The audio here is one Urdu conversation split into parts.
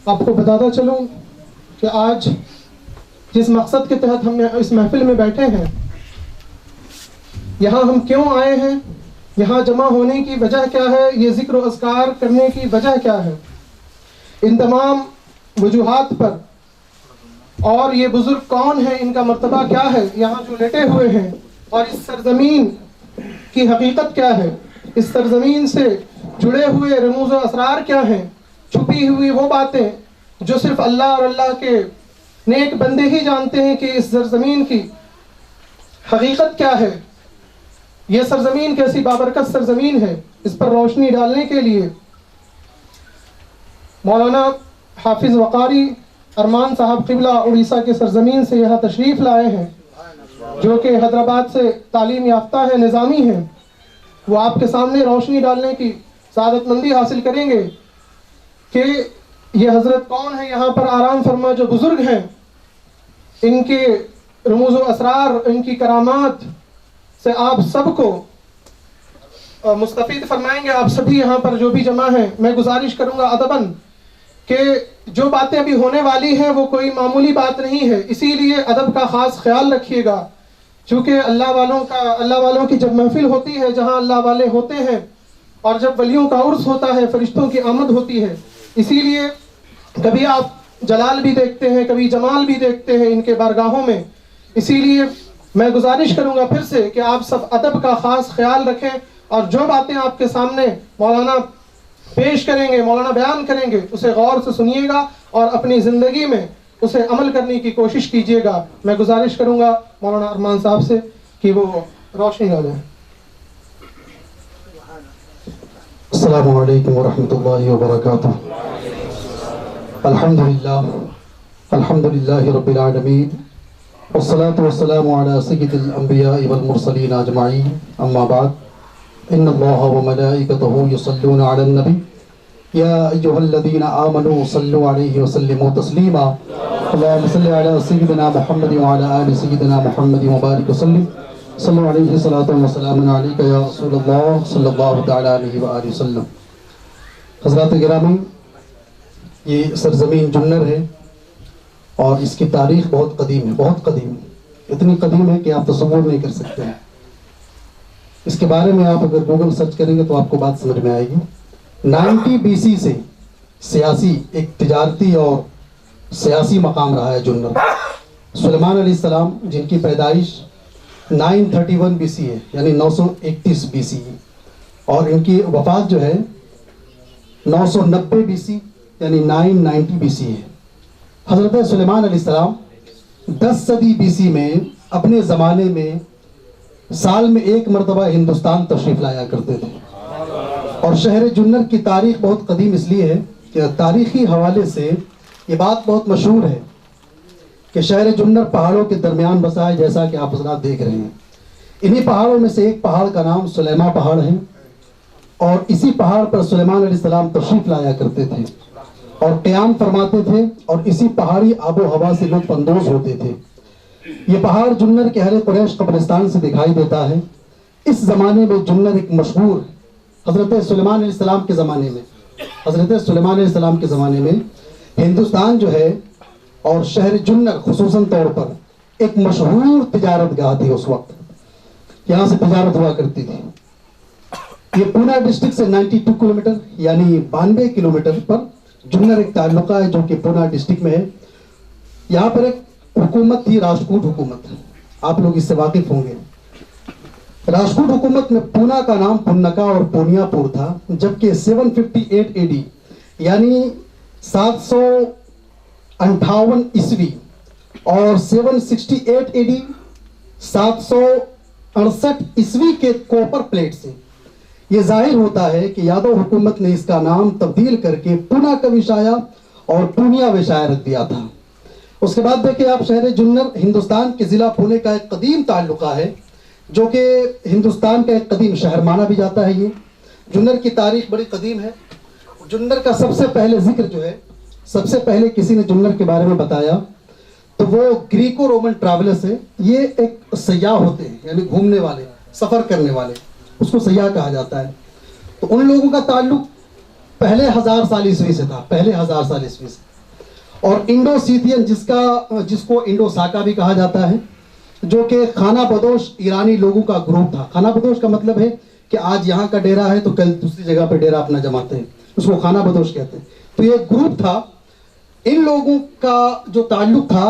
آپ کو بتاتا چلوں کہ آج جس مقصد کے تحت ہم اس محفل میں بیٹھے ہیں، یہاں ہم کیوں آئے ہیں، یہاں جمع ہونے کی وجہ کیا ہے، یہ ذکر و اذکار کرنے کی وجہ کیا ہے، ان تمام وجوہات پر اور یہ بزرگ کون ہیں، ان کا مرتبہ کیا ہے، یہاں جو لیٹے ہوئے ہیں، اور اس سرزمین کی حقیقت کیا ہے، اس سرزمین سے جڑے ہوئے رموز و اسرار کیا ہیں، چھپی ہوئی وہ باتیں جو صرف اللہ اور اللہ کے نیک بندے ہی جانتے ہیں کہ اس سرزمین کی حقیقت کیا ہے، یہ سرزمین کیسی بابرکت سرزمین ہے، اس پر روشنی ڈالنے کے لیے مولانا حافظ وقاری ارمان صاحب قبلہ اڑیسہ کے سرزمین سے یہاں تشریف لائے ہیں، جو کہ حیدرآباد سے تعلیم یافتہ ہے، نظامی ہیں۔ وہ آپ کے سامنے روشنی ڈالنے کی سعادت مندی حاصل کریں گے کہ یہ حضرت کون ہے، یہاں پر آرام فرما جو بزرگ ہیں، ان کے رموز و اسرار، ان کی کرامات سے آپ سب کو مستفید فرمائیں گے۔ آپ سبھی یہاں پر جو بھی جمع ہیں، میں گزارش کروں گا ادباً کہ جو باتیں ابھی ہونے والی ہیں وہ کوئی معمولی بات نہیں ہے، اسی لیے ادب کا خاص خیال رکھیے گا، چونکہ اللہ والوں کی جب محفل ہوتی ہے، جہاں اللہ والے ہوتے ہیں، اور جب ولیوں کا عرس ہوتا ہے، فرشتوں کی آمد ہوتی ہے، اسی لیے کبھی آپ جلال بھی دیکھتے ہیں، کبھی جمال بھی دیکھتے ہیں ان کے بارگاہوں میں۔ اسی لیے میں گزارش کروں گا پھر سے کہ آپ سب ادب کا خاص خیال رکھیں، اور جو باتیں آپ کے سامنے مولانا پیش کریں گے، مولانا بیان کریں گے، اسے غور سے سنیے گا اور اپنی زندگی میں اسے عمل کرنے کی کوشش کیجیے گا۔ میں گزارش کروں گا مولانا ارمان صاحب سے کہ وہ روشنی ڈالیں۔ السلام علیکم ورحمۃ اللہ وبرکاتہ۔ الحمد للہ رب العالمین، والصلاة والسلام علی سید الانبیاء والمرسلین اجمعین، اما بعد، ان اللہ وملائکتہ یصلون علی النبی یا ایہا الذین آمنوا صلوا علیہ وسلموا تسلیما، اللہم صل علی سیدنا محمد وعلی آل سیدنا محمد وبارک وسلم، صلو علیہ صلاۃ وسلام علیک یا رسول اللہ صلی اللہ تعالی علیہ وآلہ وسلم۔ حضرات گرامی، یہ سرزمین جنر ہے اور اس کی تاریخ بہت قدیم ہے، بہت قدیم ہے، اتنی قدیم ہے کہ آپ تصور نہیں کر سکتے ہیں۔ اس کے بارے میں آپ اگر گوگل سرچ کریں گے تو آپ کو بات سمجھ میں آئے گی۔ 90 BC سے سیاسی، ایک تجارتی اور سیاسی مقام رہا ہے جنر۔ سلیمان علیہ السلام جن کی پیدائش 931 BC ہے، یعنی 931 BC، اور ان کی وفات جو ہے 990 BC یعنی 990 BC ہے۔ حضرت سلیمان علیہ السلام 10 صدی BC میں اپنے زمانے میں سال میں ایک مرتبہ ہندوستان تشریف لایا کرتے تھے، اور شہر جنر کی تاریخ بہت قدیم اس لیے ہے کہ تاریخی حوالے سے یہ بات بہت مشہور ہے کہ شہر جنر پہاڑوں کے درمیان بسا ہے، جیسا کہ آپ حضرات دیکھ رہے ہیں۔ انہی پہاڑوں میں سے ایک پہاڑ کا نام سلیما پہاڑ ہے، اور اسی پہاڑ پر سلیمان علیہ السلام تشریف لایا کرتے تھے اور قیام فرماتے تھے، اور اسی پہاڑی آب و ہوا سے لطف اندوز ہوتے تھے۔ یہ پہاڑ جنر کے اہل قریش قبرستان سے دکھائی دیتا ہے۔ اس زمانے میں جنر ایک مشہور، حضرت سلیمان علیہ السلام کے زمانے میں، ہندوستان جو ہے اور شہر جنر خصوصاً طور پر ایک مشہور تجارت گاہ تھی۔ اس وقت یہاں سے تجارت ہوا کرتی تھی۔ یہ پونا ڈسٹرکٹ سے 92 کلومیٹر یعنی 92 کلومیٹر پر جنر ایک تعلقہ ہے جو کہ پونا ڈسٹرکٹ میں ہے۔ یہاں پر ایک حکومت تھی، راجکوٹ حکومت، آپ لوگ اس سے واقف ہوں گے۔ راجکوٹ حکومت میں پونا کا نام پونکا اور پونیا پور تھا، جبکہ 758 AD یعنی 758 عیسوی اور 768 AD 768 عیسوی کے کوپر پلیٹ سے یہ ظاہر ہوتا ہے کہ یادو حکومت نے اس کا نام تبدیل کر کے پونا کا وشایا اور پونیا وشایا رکھ دیا تھا۔ اس کے بعد دیکھیں آپ، شہر جنر ہندوستان کے ضلع پونے کا ایک قدیم تعلقہ ہے، جو کہ ہندوستان کا ایک قدیم شہر مانا بھی جاتا ہے۔ یہ جنر کی تاریخ بڑی قدیم ہے۔ جنر کا سب سے پہلے ذکر جو ہے، سب سے پہلے کسی نے جنر کے بارے میں بتایا تو وہ گریکو رومن ٹریولرز ہے۔ یہ ایک سیاح ہوتے ہیں، یعنی گھومنے والے، سفر کرنے والے، اس کو سیاح کہا جاتا ہے۔ تو ان لوگوں کا تعلق پہلے 1000 سال عیسوی سے تھا، پہلے 1000 سال عیسوی سے۔ اور انڈو سیتھین جس کو انڈو ساکا بھی کہا جاتا ہے، جو کہ خانہ بدوش ایرانی لوگوں کا گروپ تھا. خانہ بدوش کا مطلب ہے کہ آج یہاں کا ڈیرا ہے تو کل دوسری جگہ پہ ڈیرا اپنا جماتے ہیں، اس کو خانہ بدوش کہتے ہیں. تو یہ ایک گروپ تھا. ان لوگوں کا جو تعلق تھا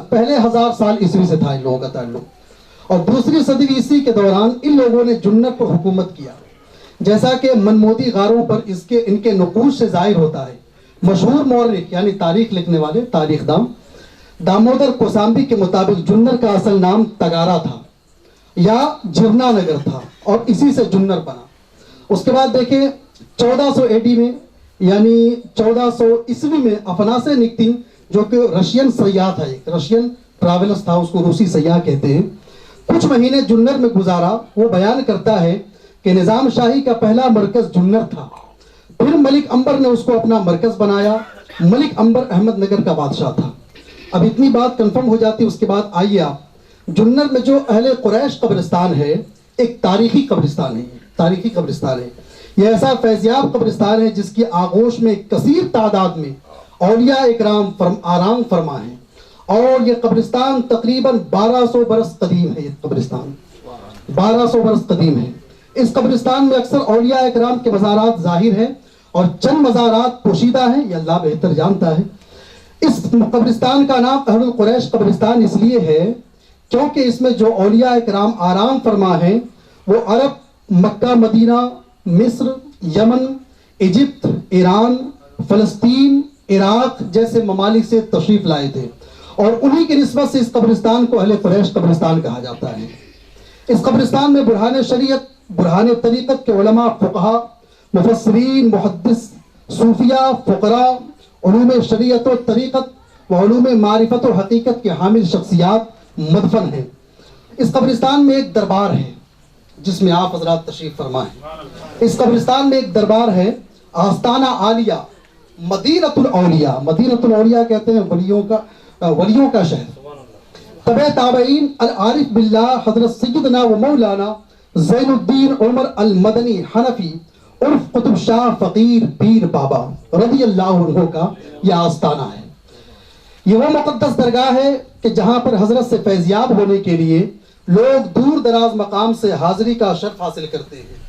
پہلے 1000 سال عیسوی سے تھا ان لوگوں کا تعلق، اور دوسری صدی عیسوی کے دوران ان لوگوں نے جنت پر حکومت کیا، جیسا کہ منمودی غاروں پر ان کے نقوش سے ظاہر ہوتا ہے. مشہور مورخ یعنی تاریخ لکھنے والے تاریخ دان دامودر کوسامبی کے مطابق جنر کا اصل نام تگارا تھا یا جرنا نگر تھا، اور اسی سے جنر بنا. اس کے بعد دیکھیں 1400 AD میں یعنی 1400 عیسوی میں افناسے نکتین، جو کہ رشین سیاح تھا، ایک رشین ٹریولرز تھا، اس کو روسی سیاح کہتے ہیں، کچھ مہینے جنر میں گزارا. وہ بیان کرتا ہے کہ نظام شاہی کا پہلا مرکز جنر تھا، پھر ملک امبر نے اس کو اپنا مرکز بنایا. ملک امبر احمد نگر کا بادشاہ تھا. اب اتنی بات کنفرم ہو جاتی. اس کے بعد آئیے آپ جنر میں جو اہل قریش قبرستان ہے، ایک تاریخی قبرستان ہے. تاریخی قبرستان ہے یہ ایسا فیضیاب قبرستان ہے جس کی آغوش میں کثیر تعداد میں اولیاء اکرام آرام فرما ہیں، اور یہ قبرستان تقریباً 1200 برس قدیم ہے. یہ قبرستان 1200 برس قدیم ہے. اس قبرستان میں اکثر اولیاء اکرام کے مزارات ظاہر ہیں اور چند مزارات پوشیدہ ہیں، یہ اللہ بہتر جانتا ہے. اس قبرستان کا نام اہل القریش قبرستان اس لیے ہے کیونکہ اس میں جو اولیاء اکرام آرام فرما ہیں وہ عرب، مکہ مدینہ، مصر، یمن، ایجپٹ، ایران، فلسطین، عراق جیسے ممالک سے تشریف لائے تھے، اور انہی کی نسبت سے اس قبرستان کو اہل قریش قبرستان کہا جاتا ہے. اس قبرستان میں برہان شریعت، برہان طریقت کے علماء، فقہا، مفسرین، محدث، صوفیہ، فقراء، علوم شریعت و طریقت و علوم معرفت و حقیقت کے حامل شخصیات مدفن ہیں. اس قبرستان میں ایک دربار ہے جس میں آپ حضرات تشریف فرما ہیں. اس قبرستان میں ایک دربار ہے، آستانہ عالیہ، مدینۃ الاولیاء. مدینۃ الاولیاء کہتے ہیں ولیوں کا شہر. تبع تابعین العارف باللہ حضرت سیدنا و مولانا زین الدین عمر المدنی حنفی عرف قطب شاہ فقیر پیر بابا رضی اللہ عنہ کا یہ آستانہ ہے. یہ وہ مقدس درگاہ ہے کہ جہاں پر حضرت سے فیضیاب ہونے کے لیے لوگ دور دراز مقام سے حاضری کا شرف حاصل کرتے ہیں.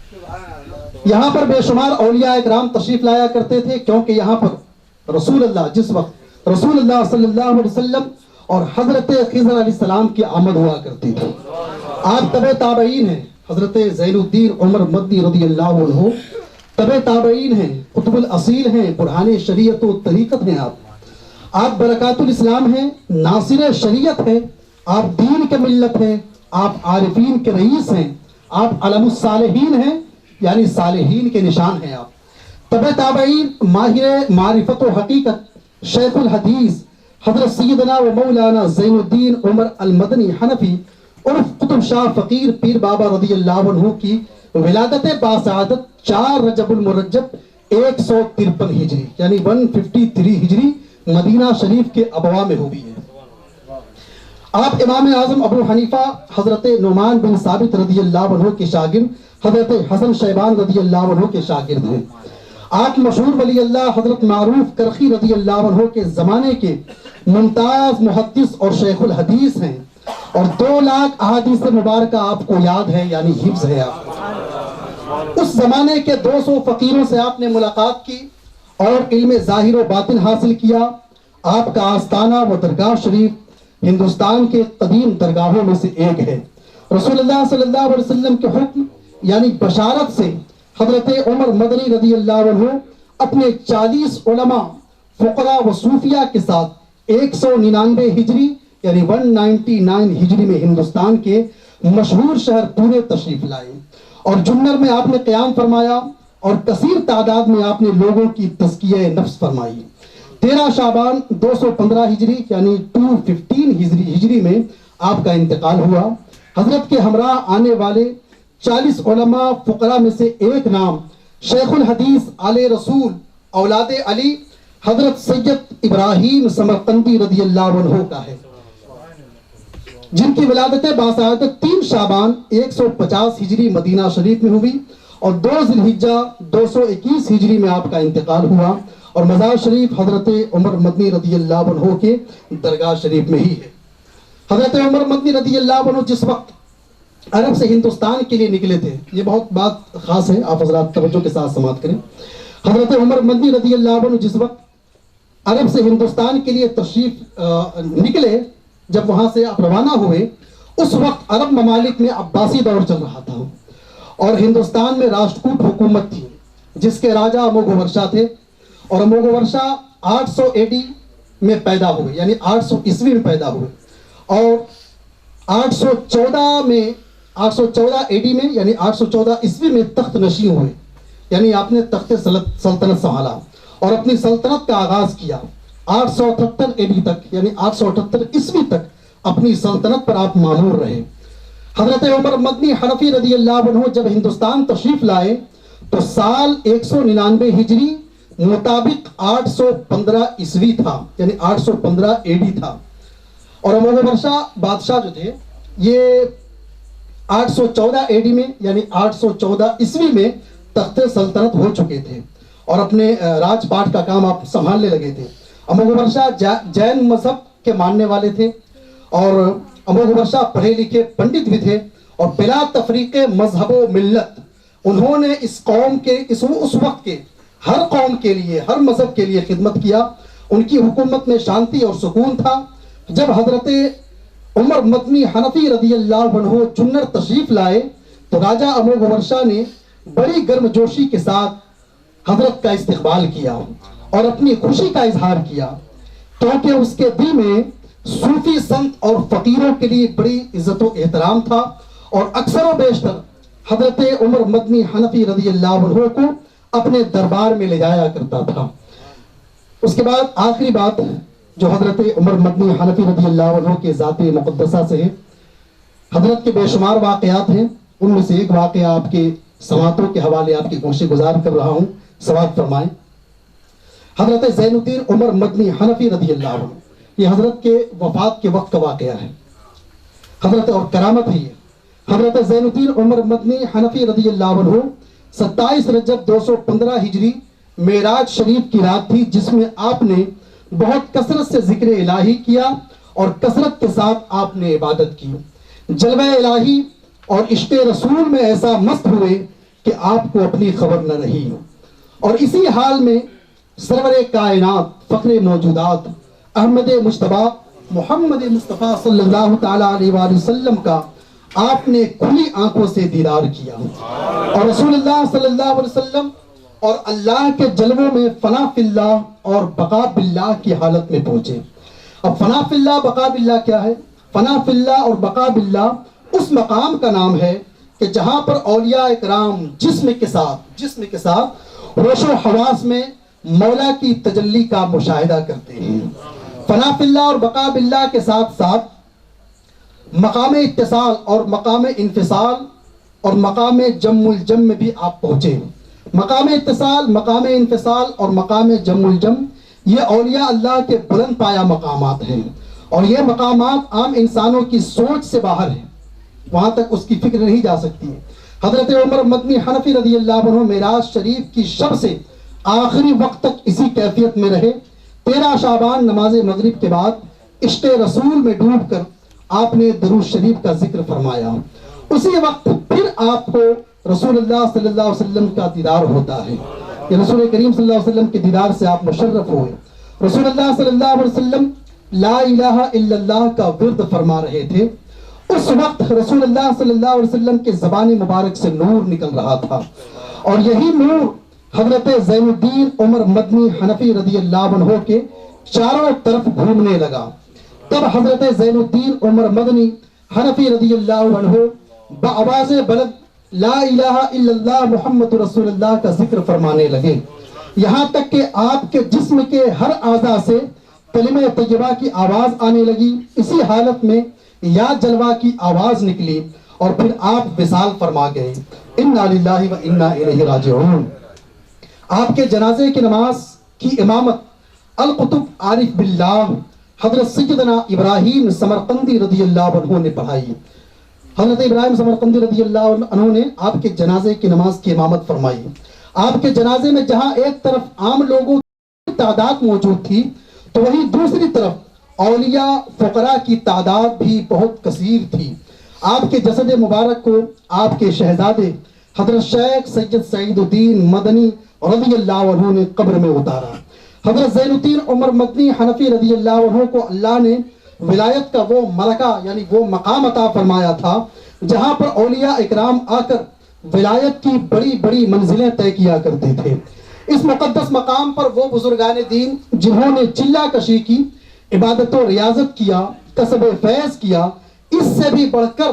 یہاں پر بے شمار اولیاء اکرام تشریف لایا کرتے تھے، کیونکہ یہاں پر رسول اللہ جس وقت رسول اللہ صلی اللہ علیہ وسلم اور حضرت خضر علیہ السلام کی آمد ہوا کرتی تھی. آپ تبع تابعین ہیں. حضرت زین الدین عمر مدنی رضی اللہ عنہ تبع تابعین ہیں، قطب الاصیل ہیں، برہان شریعت و طریقت ہیں. آپ برکات الاسلام ہیں، ناصر شریعت ہیں، آپ دین کے ملت ہیں، آپ عارفین کے رئیس ہیں، آپ علم الصالحین ہیں یعنی صالحین کے نشان ہیں. آپ تبع تابعین ماہر معرفت و حقیقت شیخ الحدیث حضرت سیدنا و مولانا زین الدین عمر المدنی حنفی عرف قطب شاہ فقیر پیر بابا رضی اللہ عنہ کی ولادت باسعادت 4 رجب المرجب 153 ہجری یعنی 153 ہجری مدینہ شریف کے ابوا میں ہوئی ہے. آپ امام اعظم ابو حنیفہ حضرت نعمان بن ثابت رضی اللہ عنہ کے شاگرد حضرت حسن شیبان رضی اللہ عنہ کے شاگرد ہیں. آپ مشہور ولی اللہ حضرت معروف کرخی رضی اللہ عنہ کے زمانے کے ممتاز محدث اور شیخ الحدیث ہیں، اور 2 لاکھ احادیث مبارکہ آپ کو یاد ہے یعنی حفظ ہے. آپ اس زمانے کے 200 فقیروں سے آپ نے ملاقات کی اور علم ظاہر و باطن حاصل کیا. آپ کا آستانہ و درگاہ شریف ہندوستان کے قدیم درگاہوں میں سے ایک ہے. رسول اللہ صلی اللہ علیہ وسلم کے حکم یعنی بشارت سے حضرت عمر مدنی رضی اللہ عنہ اپنے 40 علماء، فقراء و صوفیاء کے ساتھ 199 ہجری یعنی 199 ہجری میں ہندوستان کے مشہور شہر پورے تشریف لائے، اور جنر میں آپ نے قیام فرمایا اور کثیر تعداد میں آپ نے لوگوں کی تزکیہ نفس فرمائی. 13 شعبان 215 ہجری یعنی 215 ہجری میں آپ کا انتقال ہوا. حضرت کے ہمراہ آنے والے 40 علماء فقراء میں سے ایک نام شیخ الحدیث آل رسول اولاد علی حضرت سید ابراہیم سمرقندی رضی اللہ عنہ کا ہے، جن کی ولادت باسعادت 3 شعبان 150 ہجری مدینہ شریف میں ہوئی، اور 2 ذی الحجہ 221 ہجری میں آپ کا انتقال ہوا. اور مزار شریف حضرت عمر مدنی رضی اللہ عنہ کے درگاہ شریف میں ہی ہے۔ حضرت عمر مدنی رضی اللہ عنہ جس وقت عرب سے ہندوستان کے لیے نکلے تھے، یہ بہت بات خاص ہے، آپ حضرات توجہ کے ساتھ سماعت کریں۔ حضرت عمر مدنی رضی اللہ عنہ جس وقت عرب سے ہندوستان کے لیے تشریف نکلے، جب وہاں سے آپ روانہ ہوئے، اس وقت عرب ممالک میں عباسی دور چل رہا تھا اور ہندوستان میں راشٹرکوٹ حکومت تھی جس کے راجہ اموگھورشا تھے، اور اموگھورشا 800 AD میں پیدا ہوئے، یعنی 800 عیسوی میں پیدا ہوئے، اور 814 AD میں یعنی 814 عیسوی میں تخت نشین ہوئے، یعنی آپ نے تخت سلطنت سنبھالا اور اپنی سلطنت کا آغاز کیا۔ 878 AD تک یعنی 878 عیسوی تک اپنی سلطنت پر آپ مامور رہے۔ حضرت عمر مدنی حنفی رضی اللہ عنہ جب ہندوستان تشریف لائے تو سال 199 ہجری مطابق 815 عیسوی تھا، یعنی 815 AD تھا، اور اموگھورشا بادشاہ جو تھے یہ 814 AD میں یعنی 814 عیسوی میں تخت سلطنت ہو چکے تھے اور اپنے راج پاٹ کا کام آپ سنبھالنے لگے تھے۔ اموگھورشا جین مذہب کے ماننے والے تھے اور اموگھورشا پڑھے لکھے پنڈت بھی تھے، اور بلا تفریق مذہب و ملت انہوں نے اس قوم کے اس وقت کے ہر قوم کے لیے، ہر مذہب کے لیے خدمت کیا۔ ان کی حکومت میں شانتی اور سکون تھا۔ جب حضرت عمر مدنی حنفی رضی اللہ عنہ چنر تشریف لائے تو راجہ اموگھورشا نے بڑی گرم جوشی کے ساتھ حضرت کا استقبال کیا اور اپنی خوشی کا اظہار کیا، کیونکہ اس کے دل میں صوفی سنت اور فقیروں کے لیے بڑی عزت و احترام تھا، اور اکثر و بیشتر حضرت عمر مدنی حنفی رضی اللہ عنہ کو اپنے دربار میں لے جایا کرتا تھا۔ اس کے بعد آخری بات جو حضرت عمر مدنی حنفی رضی اللہ عنہ کے ذات مقدسہ سے ہے، حضرت کے بے شمار واقعات ہیں، ان میں سے ایک واقعہ آپ کے سماعتوں کے حوالے آپ کی گوشِ گزار کر رہا ہوں، سماعت فرمائیں۔ حضرت زین الدین عمر مدنی حنفی رضی اللہ عنہ، یہ حضرت کے وفات کے وقت کا واقعہ ہے، حضرت اور کرامت ہے یہ۔ حضرت زین الدین عمر مدنی حنفی رضی اللہ عنہ 27 رجب 215 ہجری معراج شریف کی رات تھی، جس میں آپ نے بہت کثرت سے ذکر الہی کیا اور کثرت کے ساتھ آپ نے عبادت کی۔ جلوہ الہی اور عشق رسول میں ایسا مست ہوئے کہ آپ کو اپنی خبر نہ رہی، اور اسی حال میں سرور کائنات فخر موجودات احمد مجتبیٰ محمد مصطفیٰ صلی اللہ تعالیٰ علیہ وآلہ وسلم کا آپ نے کھلی آنکھوں سے دیدار کیا، اور رسول اللہ صلی اللہ علیہ وسلم اور اللہ کے جلووں میں فنا فی اللہ اور بقا باللہ کی حالت میں پہنچے۔ اب فنا فی اللہ بقا باللہ کیا ہے؟ فنا فی اللہ اور بقا باللہ اس مقام کا نام ہے کہ جہاں پر اولیاء اکرام جسم کے ساتھ ہوش و حواس میں مولا کی تجلی کا مشاہدہ کرتے ہیں۔ فنا فی اللہ اور بقا باللہ کے ساتھ ساتھ مقام اتصال اور مقام انفصال اور مقام جم الجم میں بھی آپ پہنچے۔ مقام اتصال، مقام انفصال اور مقام جم الجم یہ اولیاء اللہ کے بلند پایہ مقامات ہیں، اور یہ مقامات عام انسانوں کی سوچ سے باہر ہیں، وہاں تک اس کی فکر نہیں جا سکتی ہے۔ حضرت عمر مدنی حنفی رضی اللہ عنہ معراج شریف کی شب سے آخری وقت تک اسی کیفیت میں رہے۔ 13 شعبان نماز مغرب کے بعد عشق رسول میں ڈوب کر آپ نے درود شریف کا ذکر فرمایا۔ اسی وقت پھر آپ کو رسول اللہ صلی اللہ علیہ وسلم کا دیدار ہوتا ہے، کہ رسول کریم صلی اللہ علیہ وسلم کے دیدار سے آپ مشرف ہوئے۔ رسول اللہ صلی اللہ علیہ وسلم لا الہ الا اللہ کا ورد فرما رہے تھے، اس وقت رسول اللہ صلی اللہ علیہ وسلم کے زبان مبارک سے نور نکل رہا تھا، اور یہی نور حضرت زین الدین عمر مدنی حنفی رضی اللہ عنہ کے چاروں طرف گھومنے لگا۔ تب حضرت زین الدین عمر مدنی حنفی رضی اللہ عنہ بآواز بلند لا الہ الا اللہ محمد رسول اللہ کا ذکر فرمانے لگے، یہاں تک کہ آپ کے جسم کے ہر اعضاء سے کلمہ طیبہ کی آواز آنے لگی۔ اسی حالت میں یا جلوہ کی آواز نکلی اور پھر آپ وصال فرما گئے۔ انا للہ و انا الیہ راجعون۔ آپ کے جنازے کی نماز کی امامت القطب عارف باللہ حضرت سیدنا ابراہیم سمرقندی رضی اللہ عنہ نے پڑھائی۔ حضرت ابراہیم سمرقندی رضی اللہ عنہ نے آپ کے جنازے کی نماز کی امامت فرمائی۔ آپ کے جنازے میں جہاں ایک طرف عام لوگوں تعداد موجود تھی تو وہیں دوسری طرف اولیاء فقراء کی تعداد بھی بہت کثیر تھی. آپ کے جسد مبارک کو آپ کے شہزادے حضرت شیخ سید سعید الدین مدنی رضی اللہ عنہ نے قبر میں اتارا. حضرت زین الدین عمر مدنی حنفی رضی اللہ عنہ کو اللہ نے ولایت کا وہ ملکہ یعنی وہ مقام عطا فرمایا تھا جہاں پر اولیاء اکرام آ کر ولایت کی بڑی بڑی منزلیں طے کیا کرتے تھے. اس مقدس مقام پر وہ بزرگان دین جنہوں نے چلہ کشی کی، عبادت و ریاضت کیا، کسب فیض کیا، اس سے بھی بڑھ کر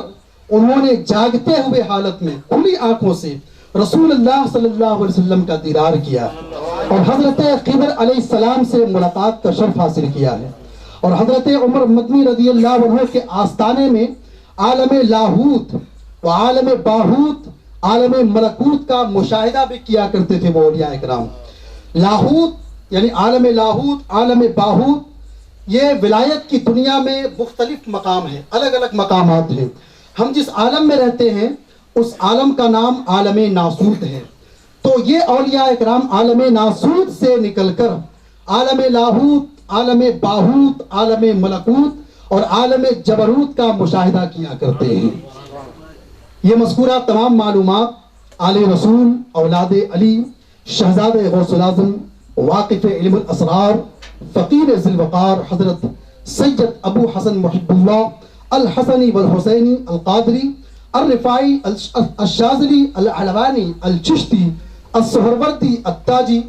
انہوں نے جاگتے ہوئے حالت میں کھلی آنکھوں سے رسول اللہ صلی اللہ علیہ وسلم کا دیدار کیا اور حضرت خضر علیہ السلام سے ملاقات کا شرف حاصل کیا ہے. اور حضرت عمر مدنی رضی اللہ عنہ کے آستانے میں عالم لاہوت و عالم باہوت، عالم ملکوت کا مشاہدہ بھی کیا کرتے تھے وہ اولیاء اکرام. لاہوت یعنی عالم لاہوت، عالم باہوت، یہ ولایت کی دنیا میں مختلف مقام ہیں، الگ الگ مقامات ہیں. ہم جس عالم میں رہتے ہیں اس عالم کا نام عالم ناسوت ہے. تو یہ اولیاء اکرام عالم ناسوت سے نکل کر عالم لاہوت، عالم باہوت، عالم ملکوت اور عالم جبروت کا مشاہدہ کیا کرتے ہیں. یہ مذکورہ تمام معلومات آل رسول، اولاد علی، شہزاد غوث الاعظم، واقف علم الاسرار، فقیر ذی الوقار حضرت سید ابو حسن محب اللہ الحسنی والحسینی القادری الرفاعی الشاذلی العلوانی الچشتی السہروردی التاجی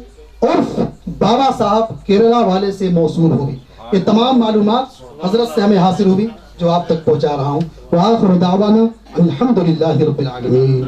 عرف بابا صاحب کیرلا والے سے موصول ہوئی. یہ تمام معلومات حضرت سے ہمیں حاصل ہوئی جو آپ تک پہنچا رہا ہوں. وآخر دعوانا الحمدللہ رب العالمین.